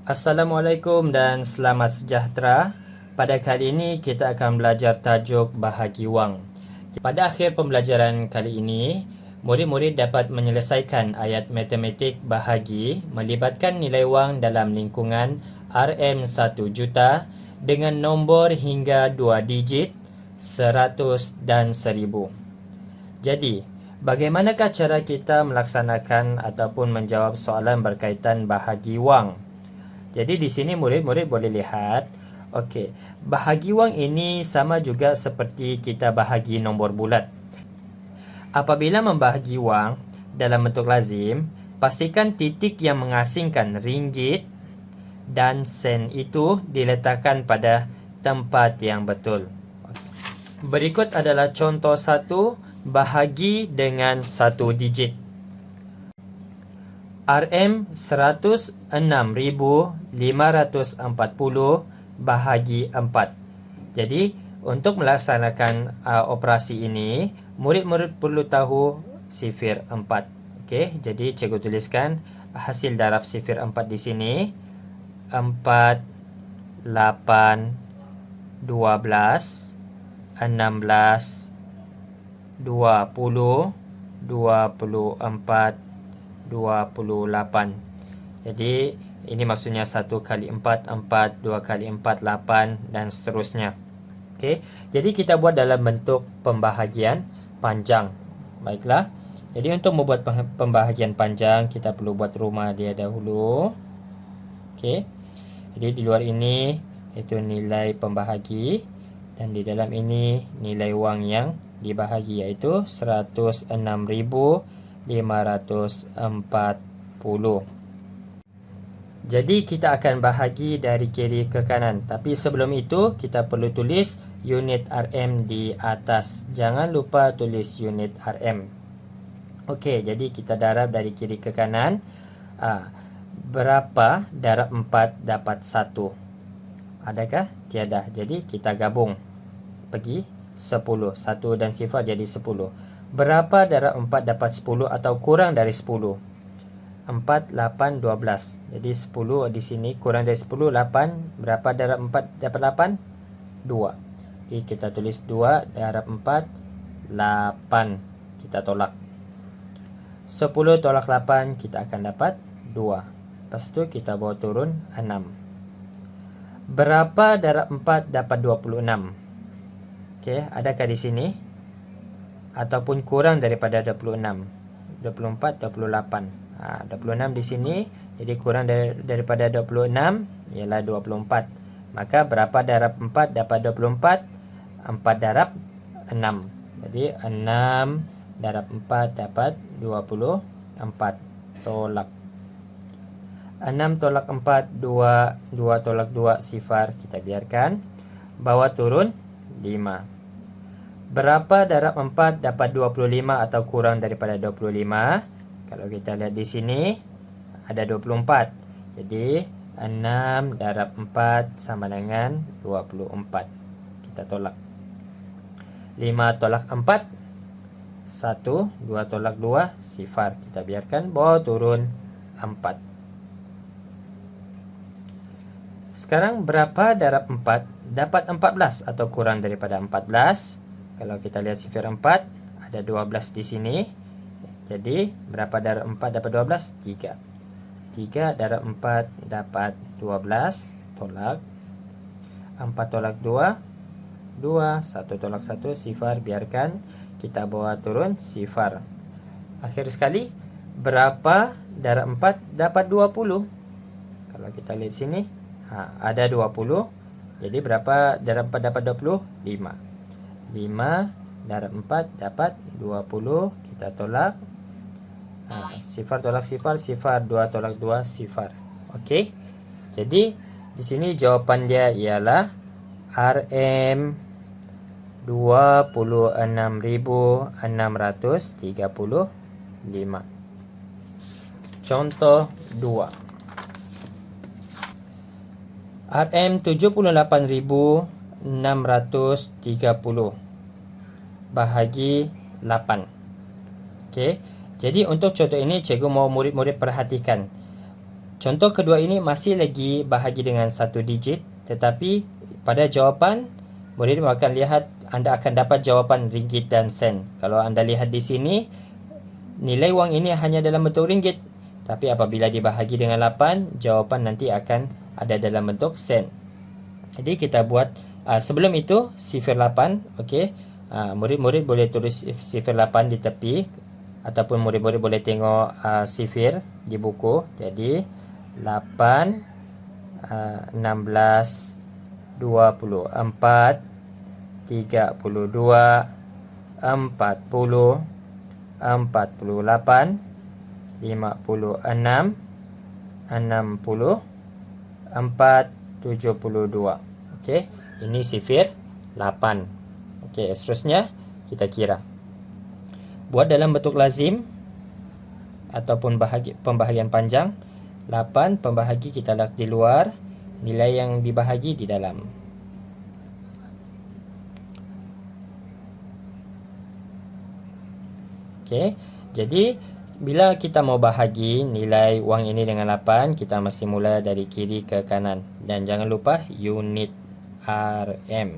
Assalamualaikum dan selamat sejahtera. Pada kali ini kita akan belajar tajuk bahagi wang. Pada akhir pembelajaran kali ini, murid-murid dapat menyelesaikan ayat matematik bahagi melibatkan nilai wang dalam lingkungan RM1 juta dengan nombor hingga 2 digit, 100 dan 1000. Jadi, bagaimanakah cara kita melaksanakan ataupun menjawab soalan berkaitan bahagi wang? Jadi di sini murid-murid boleh lihat, okey, bahagi wang ini sama juga seperti kita bahagi nombor bulat. Apabila membahagi wang dalam bentuk lazim, pastikan titik yang mengasingkan ringgit dan sen itu diletakkan pada tempat yang betul. Berikut adalah contoh 1, bahagi dengan 1 digit. RM 106,540 bahagi 4. Jadi, untuk melaksanakan operasi ini, murid-murid perlu tahu sifir 4. Okey, jadi cikgu tuliskan hasil darab sifir 4 di sini. 4, 8, 12, 16, 20, 24, 28. Jadi ini maksudnya 1 kali 4, 4, 2 kali 4, 8 dan seterusnya. Okey, jadi kita buat dalam bentuk pembahagian panjang. Baiklah. Jadi untuk membuat pembahagian panjang, kita perlu buat rumah dia dahulu. Okey. Jadi di luar ini itu nilai pembahagi dan di dalam ini nilai wang yang dibahagi, iaitu 106,540. Jadi kita akan bahagi dari kiri ke kanan. Tapi sebelum itu kita perlu tulis unit RM di atas. Jangan lupa tulis unit RM. Okey, jadi kita darab dari kiri ke kanan. Berapa darab 4 dapat 1? Adakah? Tiada. Jadi kita gabung. Pergi 10. 1 dan sifar jadi 10. Berapa darab 4 dapat 10 atau kurang dari 10? 4, 8, 12. Jadi 10 di sini kurang dari 10, 8. Berapa darab 4 dapat 8? 2. Jadi kita tulis 2 darab 4, 8. Kita tolak. 10 tolak 8, kita akan dapat 2. Lepas tu kita bawa turun 6. Berapa darab 4 dapat 26? Okey, adakah di sini? Ataupun kurang daripada 26. 24, 28. 26 di sini. Jadi kurang daripada 26 ialah 24. Maka berapa darab 4 dapat 24? 4 darab 6. Jadi 6 darab 4 dapat 24. Tolak. 6 tolak 4, 2. 2 tolak 2, sifar. Kita biarkan. Bawa turun 5. Berapa darab 4 dapat 25 atau kurang daripada 25? Kalau kita lihat di sini ada 24. Jadi 6 darab 4 sama dengan 24. Kita tolak. 5 tolak 4, 1. 2 tolak 2, sifar. Kita biarkan, bawa turun 4. Sekarang berapa darab 4 dapat 14 atau kurang daripada 14? Kalau kita lihat sifir 4, ada 12 di sini. Jadi, berapa darab 4 dapat 12? 3. 3 darab 4 dapat 12. Tolak. 4 tolak 2. 2. 1 tolak 1. Sifar. Biarkan. Kita bawa turun. Sifar. Akhir sekali, berapa darab 4 dapat 20? Kalau kita lihat sini, ada 20. Jadi, berapa darab 4 dapat 20? 5. 5 darab 4 dapat 20. Kita tolak. Sifar tolak sifar. Sifar. 2 tolak 2. Sifar. Okey. Jadi di sini jawapan dia ialah RM 26,635. Contoh 2. RM 78,630 bahagi 8. Okey. Jadi untuk contoh ini cikgu mahu murid-murid perhatikan. Contoh kedua ini masih lagi bahagi dengan 1 digit, tetapi pada jawapan murid akan lihat anda akan dapat jawapan ringgit dan sen. Kalau anda lihat di sini, nilai wang ini hanya dalam bentuk ringgit, tapi apabila dibahagi dengan 8, jawapan nanti akan ada dalam bentuk sen. Jadi kita buat sebelum itu sifar 8, okey. Murid-murid boleh tulis sifar 8 di tepi, ataupun murid-murid boleh tengok sifir di buku. Jadi 8, 16, 24, 32, 40, 48, 56, 64, 72. Okey, ini sifir 8. Okey, seterusnya kita kira. Buat dalam bentuk lazim ataupun pembahagian panjang. 8 pembahagi kita letak di luar, nilai yang dibahagi di dalam. Okey, jadi bila kita mau bahagi nilai wang ini dengan 8, kita mesti mula dari kiri ke kanan. Dan jangan lupa unit RM.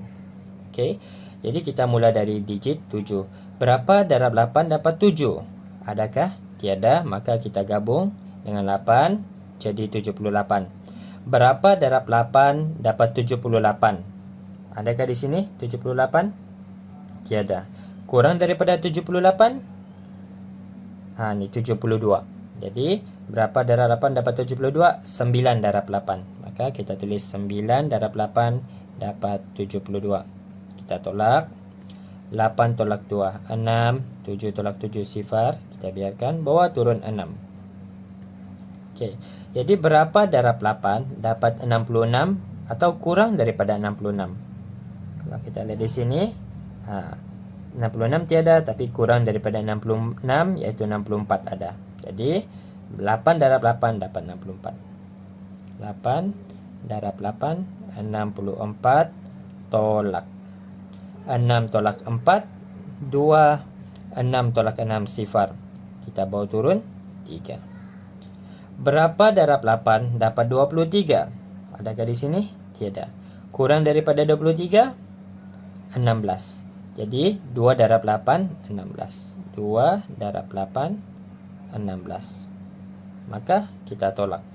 Okey, jadi kita mula dari digit 7. Berapa darab 8 dapat 7? Adakah? Tiada, maka kita gabung dengan 8 jadi 78. Berapa darab 8 dapat 78? Adakah di sini 78? Tiada. Kurang daripada 78? Ini 72. Jadi berapa darab 8 dapat 72? 9 darab 8. Maka kita tulis 9 darab 8 dapat 72. Kita tolak. 8 tolak 2, 6. 7 tolak 7 sifar. Kita biarkan, bawah turun 6. Okey, jadi berapa darab 8 dapat 66 atau kurang daripada 66? Kalau kita lihat di sini, 66 tiada, tapi kurang daripada 66 iaitu 64 ada. Jadi 8 darab 8 dapat 64. 8 darab 8 64 tolak 6 tolak 4 2, 6 tolak 6 sifar. Kita bawa turun 3. Berapa darab 8 dapat 23? Adakah di sini? Tiada. Kurang daripada 23? 16. Jadi 2 darab 8 16. 2 darab 8 16. Maka kita tolak.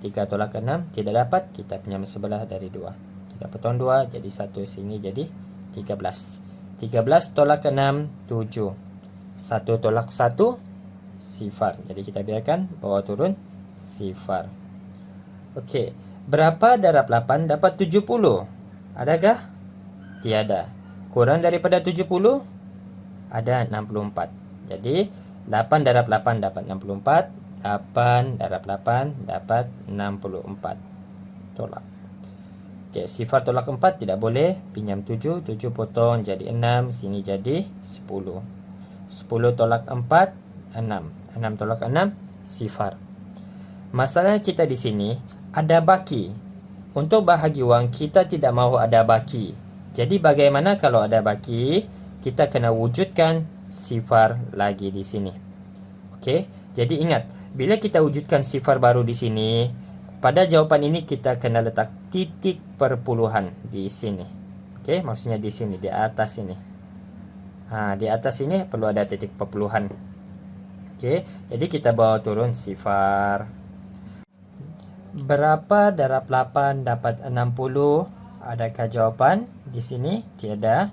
3 tolak 6 tidak dapat, kita pinjam sebelah dari 2. Kita potong 2 jadi 1 sini jadi 13. 13 tolak 6 7. 1 tolak 1 sifar. Jadi kita biarkan bawah turun sifar. Okey, berapa darab 8 dapat 70? Adakah? Tiada. Kurang daripada 70? Ada 64. Jadi 8 darab 8 dapat 64. 8 darab 8 dapat 64. Tolak. Okey, sifar tolak 4 tidak boleh. Pinjam 7. 7 potong jadi 6. Sini jadi 10. 10 tolak 4 6. 6 tolak 6 sifar. Masalah kita di sini ada baki. Untuk bahagi wang kita tidak mahu ada baki. Jadi bagaimana kalau ada baki? Kita kena wujudkan sifar lagi di sini. Okey, jadi ingat, bila kita wujudkan sifar baru di sini, pada jawapan ini kita kena letak titik perpuluhan di sini. Okey, maksudnya di sini, di atas ini. Di atas ini perlu ada titik perpuluhan. Okey, jadi kita bawa turun sifar. Berapa darab 8 dapat 60? Adakah jawapan? Di sini tiada.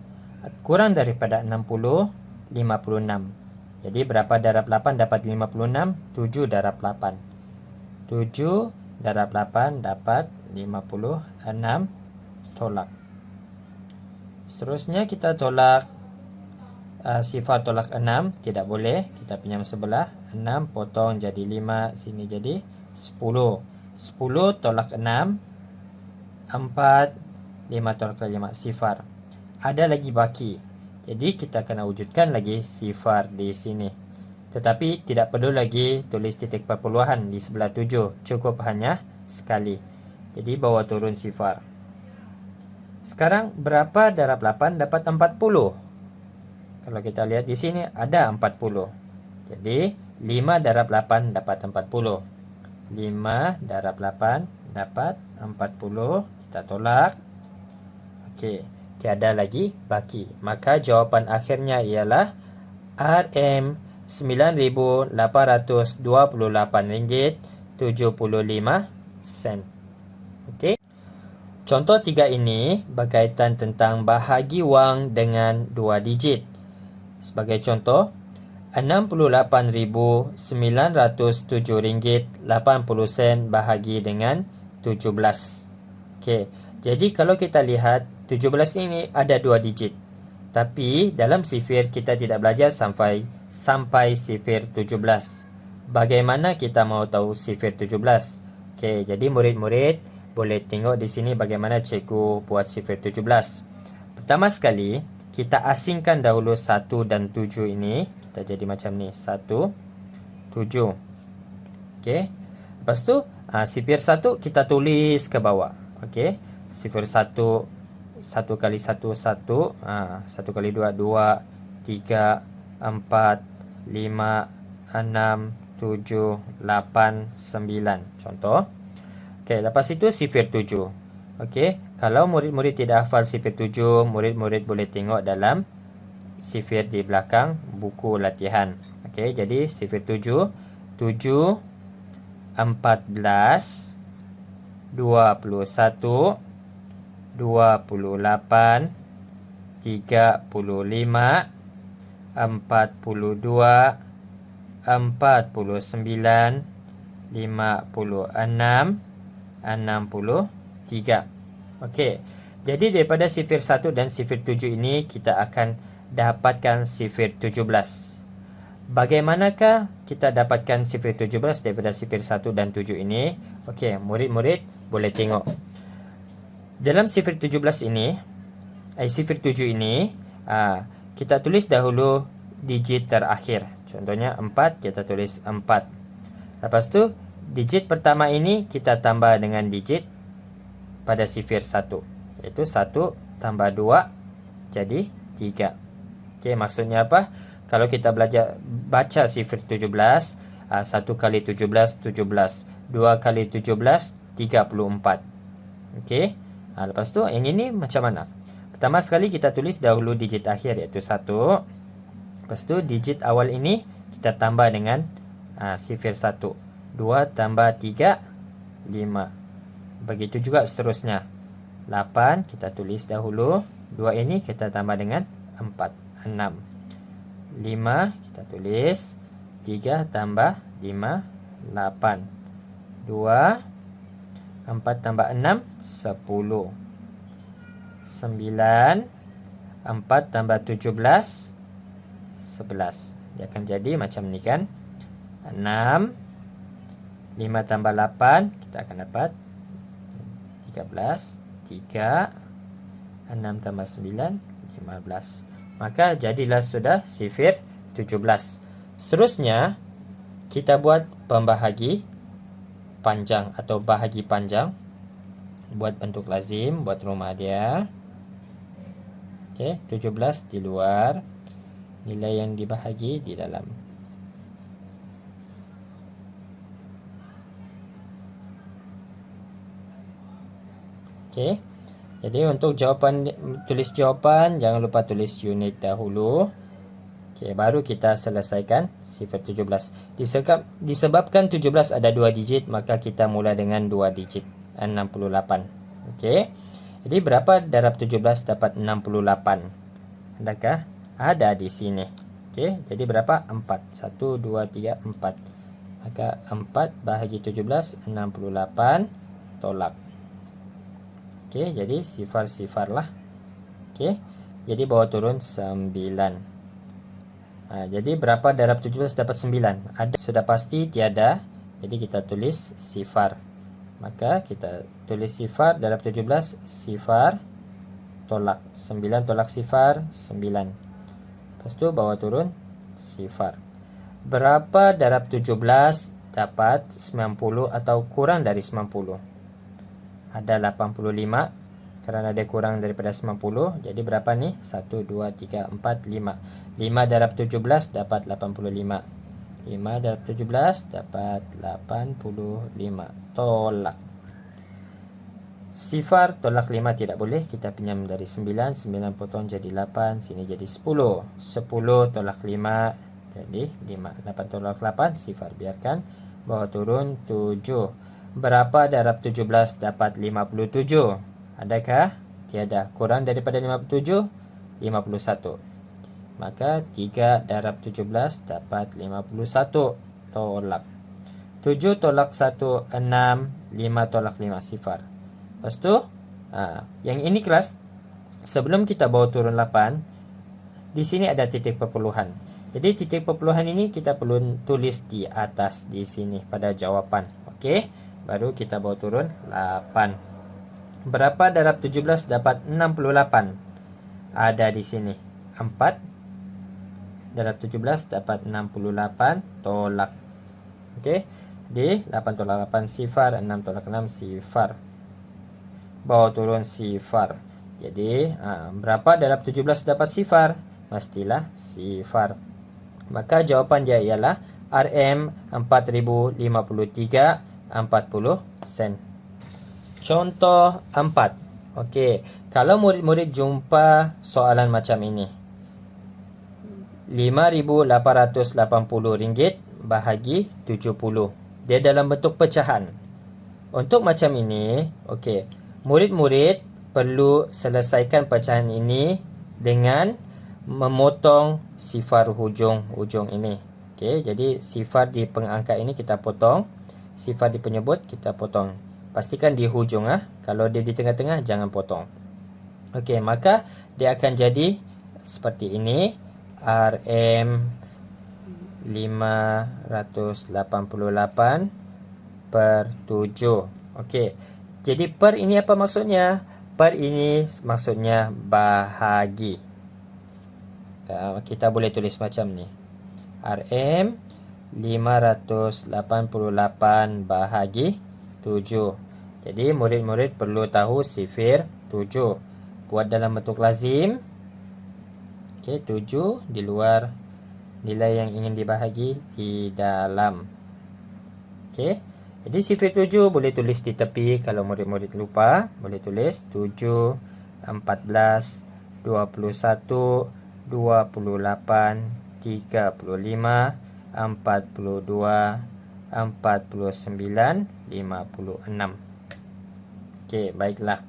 Kurang daripada 60, 56. Jadi berapa darab 8 dapat 56? 7 darab 8. 7 darab 8 dapat 56. Tolak. Seterusnya kita tolak sifar tolak 6. Tidak boleh. Kita pinjam sebelah. 6 potong jadi 5. Sini jadi 10. 10 tolak 6 4. 5 tolak 5 sifar. Ada lagi baki. Jadi kita kena wujudkan lagi sifar di sini. Tetapi tidak perlu lagi tulis titik perpuluhan di sebelah 7. Cukup hanya sekali. Jadi bawa turun sifar. Sekarang berapa darab 8 dapat 40? Kalau kita lihat di sini ada 40. Jadi 5 darab 8 dapat 40. 5 darab 8 dapat 40. Kita tolak. Okey, tiada lagi baki. Maka jawapan akhirnya ialah RM9,828.75. Okey. Contoh 3 ini berkaitan tentang bahagi wang dengan 2 digit. Sebagai contoh, RM68,907.80 bahagi dengan 17. Okey. Jadi kalau kita lihat 17 ini ada 2 digit. Tapi dalam sifir kita tidak belajar sampai sifir 17. Bagaimana kita mau tahu sifir 17? Okey, jadi murid-murid boleh tengok di sini bagaimana cikgu buat sifir 17. Pertama sekali, kita asingkan dahulu 1 dan 7 ini. Kita jadi macam ni, 1, 7. Okey. Lepas tu, sifir 1 kita tulis ke bawah. Okey. Sifir 1, 1 kali 1, 1. 1 kali 2, 2, 3, 4, 5, 6, 7, 8, 9. Contoh. Okey, lepas itu sifir 7. Okey, kalau murid-murid tidak hafal sifir 7, murid-murid boleh tengok dalam sifir di belakang buku latihan. Okey, jadi sifir 7, 7, 14, 21, 28, 35, 42, 49, 56, 63. Okey. Jadi daripada sifir 1 dan sifir 7 ini kita akan dapatkan sifir 17. Bagaimanakah kita dapatkan sifir 17 daripada sifir 1 dan 7 ini? Okey, murid-murid boleh tengok. Dalam sifir 17 ini, sifir 7 ini, kita tulis dahulu digit terakhir. Contohnya 4, kita tulis 4. Lepas tu digit pertama ini kita tambah dengan digit pada sifir 1. Iaitu 1 tambah 2 jadi 3. Okey, maksudnya apa? Kalau kita belajar baca sifir 17, 1 kali 17, 17. 2 kali 17, 34. Okey. Lepas tu yang ini macam mana? Pertama sekali kita tulis dahulu digit akhir iaitu 1. Lepas tu digit awal ini kita tambah dengan sifir 1. 2 tambah 3, 5. Begitu juga seterusnya. 8 kita tulis dahulu. 2 ini kita tambah dengan 4, 6. 5 kita tulis. 3 tambah 5, 8. 2, 4 tambah 6, 10. 9, 4 tambah 17, 11. Dia akan jadi macam ni kan. 6, 5 tambah 8, kita akan dapat 13, 3, 6 tambah 9, 15. Maka jadilah sudah sifir 17. Seterusnya, kita buat pembahagi panjang atau bahagi panjang. Buat bentuk lazim, buat rumah dia. Okey, 17 di luar. Nilai yang dibahagi di dalam. Okey. Jadi untuk jawapan, tulis jawapan, jangan lupa tulis unit dahulu. Okey, baru kita selesaikan sifir 17. Disebabkan 17 ada 2 digit, maka kita mula dengan 2 digit, 68. Okey. Jadi berapa darab 17 dapat 68? Adakah? Ada di sini. Okey, jadi berapa? 4. 1 2 3 4. Maka 4 bahagi 17, 68, tolak. Okey, jadi sifar-sifar lah. Okey, jadi bawa turun 9. Jadi berapa darab 17 dapat 9? Ada, sudah pasti tiada. Jadi kita tulis sifar. Maka kita tulis sifar darab 17, sifar, tolak. 9 tolak sifar, 9. Lepas tu bawa turun sifar. Berapa darab 17 dapat 90 atau kurang dari 90? Ada 85. Kerana ada kurang daripada 90. Jadi berapa ni? 1, 2, 3, 4, 5. 5 darab 17 dapat 85. 5 5 darab 17 dapat 85. Tolak. Sifar tolak 5 tidak boleh. Kita pinjam dari 9. 9 potong jadi 8. Sini jadi 10. 10 tolak 5 jadi 5. 8 tolak 8 sifar. Biarkan. Bawah turun 7. Berapa darab 17 dapat 57? Adakah? Tiada. Kurang daripada 57? 51. Maka 3 darab 17 dapat 51. Tolak. 7 tolak 1 6. 5 tolak 5 sifar. Lepas tu yang ini kelas, sebelum kita bawa turun 8, di sini ada titik perpuluhan. Jadi titik perpuluhan ini kita perlu tulis di atas di sini pada jawapan. Okey, baru kita bawa turun 8. Berapa darab 17 dapat 68? Ada di sini 4 darab 17 dapat 68. Tolak. Okey, di 8 tolak 8 sifar, 6 tolak 6 sifar. Bawa turun sifar. Jadi berapa darab 17 dapat sifar? Mestilah sifar. Maka jawapan dia ialah RM 4053 40 sen. Contoh 4. Okey, kalau murid-murid jumpa soalan macam ini, RM5,880 bahagi 70. Dia dalam bentuk pecahan. Untuk macam ini, okey, murid-murid perlu selesaikan pecahan ini dengan memotong sifar hujung ini. Okey, jadi sifar di pengangkat ini kita potong, sifar di penyebut kita potong. Pastikan di hujung Kalau dia di tengah-tengah jangan potong. Okey, maka dia akan jadi seperti ini. RM 588 per 7. Okey. Jadi per ini apa maksudnya? Per ini maksudnya bahagi. Kita boleh tulis macam ni. RM 588 bahagi 7. Jadi murid-murid perlu tahu sifir 7. Buat dalam bentuk lazim. Okey, 7 di luar, nilai yang ingin dibahagi di dalam. Okey. Jadi sifir 7 boleh tulis di tepi. Kalau murid-murid lupa, boleh tulis 7, 14, 21, 28, 35, 42, 49, 56. Okey, baiklah.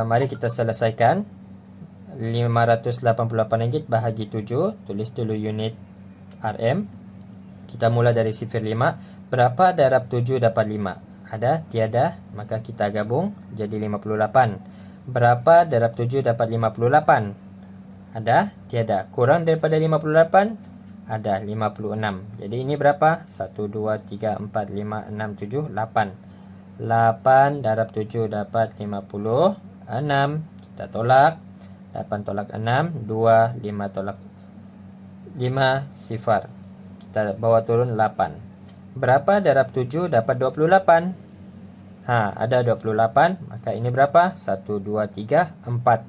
Mari kita selesaikan. RM588 bahagi 7. Tulis dulu unit RM. Kita mula dari sifir 5. Berapa darab 7 dapat 5? Ada? Tiada? Maka kita gabung jadi 58. Berapa darab 7 dapat 58? Ada? Tiada. Kurang daripada 58? Ada, 56. Jadi ini berapa? 1, 2, 3, 4, 5, 6, 7, 8. 8 darab 7 dapat 56. Kita tolak. 8 tolak 6, 2, 5 tolak 5, sifar. Kita bawa turun 8. Berapa darab 7 dapat 28? Ada 28. Maka ini berapa? 1, 2, 3, 4.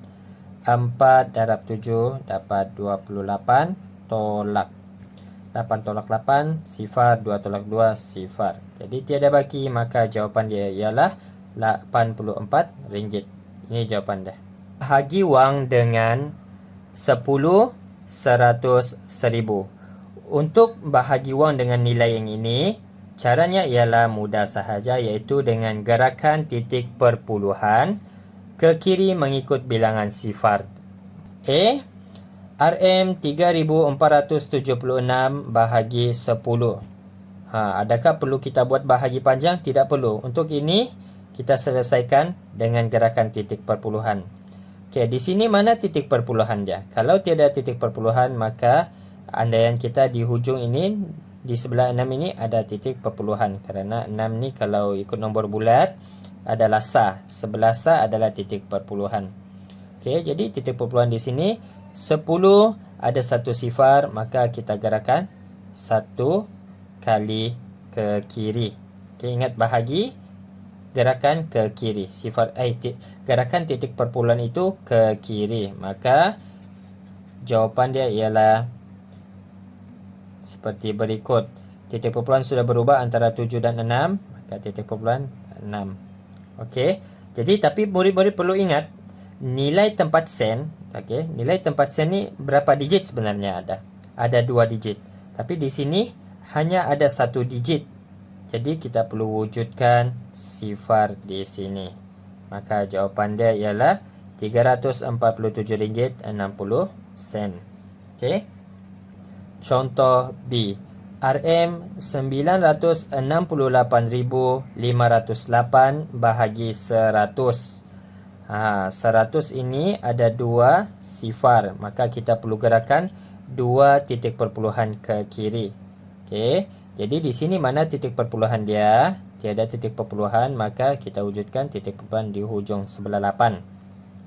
4 darab 7 dapat 28. Tolak. 8 tolak 8, sifar. 2 tolak 2, sifar. Jadi tiada baki. Maka jawapan dia ialah RM84. Ini jawapan dia. Bahagi wang dengan 10, 100, 1000. Untuk bahagi wang dengan nilai yang ini, caranya ialah mudah sahaja, iaitu dengan gerakan titik perpuluhan ke kiri mengikut bilangan sifar. RM 3476 bahagi 10. Adakah perlu kita buat bahagi panjang? Tidak perlu. Untuk ini kita selesaikan dengan gerakan titik perpuluhan. Okey, di sini mana titik perpuluhan dia? Kalau tiada titik perpuluhan, maka andaian kita di hujung ini, di sebelah 6 ini ada titik perpuluhan. Kerana 6 ni kalau ikut nombor bulat adalah sah. Sebelah sah adalah titik perpuluhan. Okey, jadi titik perpuluhan di sini 10 ada satu sifar, maka kita gerakan 1 kali ke kiri. Okey, ingat bahagi, gerakan ke kiri. Gerakan titik perpuluhan itu ke kiri. Maka jawapan dia ialah seperti berikut. Titik perpuluhan sudah berubah antara 7 dan 6, maka titik perpuluhan 6. Okey. Jadi tapi murid-murid perlu ingat nilai tempat sen, okey, nilai tempat sen ni berapa digit sebenarnya ada? Ada 2 digit. Tapi di sini hanya ada 1 digit. Jadi kita perlu wujudkan sifar di sini. Maka jawapan dia ialah RM347.60. Okey. Contoh B. RM968.508 bahagi 100. 100 ini ada 2 sifar. Maka kita perlu gerakan 2 titik perpuluhan ke kiri. Okey. Jadi di sini mana titik perpuluhan dia? Tiada titik perpuluhan, maka kita wujudkan titik perpuluhan di hujung sebelah 8.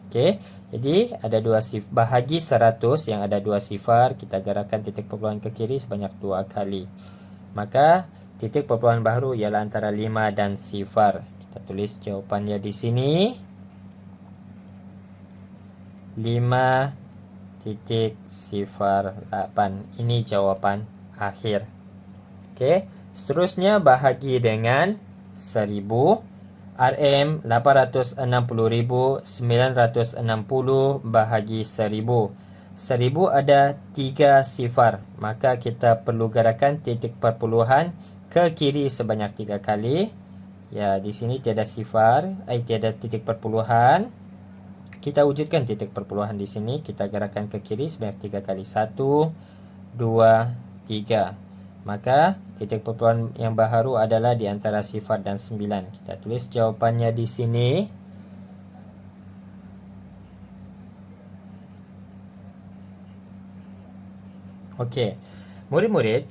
Okey. Jadi ada 2 sifar bahagi 100 yang ada 2 sifar, kita gerakan titik perpuluhan ke kiri sebanyak 2 kali. Maka titik perpuluhan baru ialah antara 5 dan sifar. Kita tulis jawapannya di sini. 5.08. Ini jawapan akhir. Okey. Seterusnya bahagi dengan 1000. RM860.960 bahagi 1000. 1000 ada 3 sifar. Maka kita perlu gerakan titik perpuluhan ke kiri sebanyak 3 kali. Ya, di sini tiada sifar, tiada titik perpuluhan. Kita wujudkan titik perpuluhan di sini. Kita gerakan ke kiri sebanyak 3 kali. 1, 2, 3. Maka titik perpuluhan yang baharu adalah di antara sifar dan 9. Kita tulis jawapannya di sini. Okey. Murid-murid,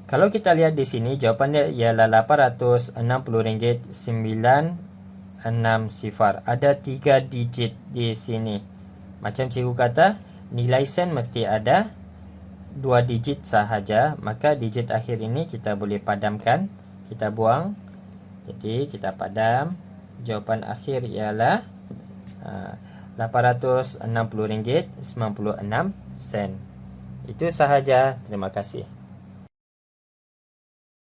kalau kita lihat di sini jawapannya ialah RM860.96 sifar. Ada 3 digit di sini. Macam cikgu kata, nilai sen mesti ada 2 digit sahaja, maka digit akhir ini kita boleh padamkan, kita buang. Jadi kita padam. Jawapan akhir ialah RM860.96. Itu sahaja. Terima kasih.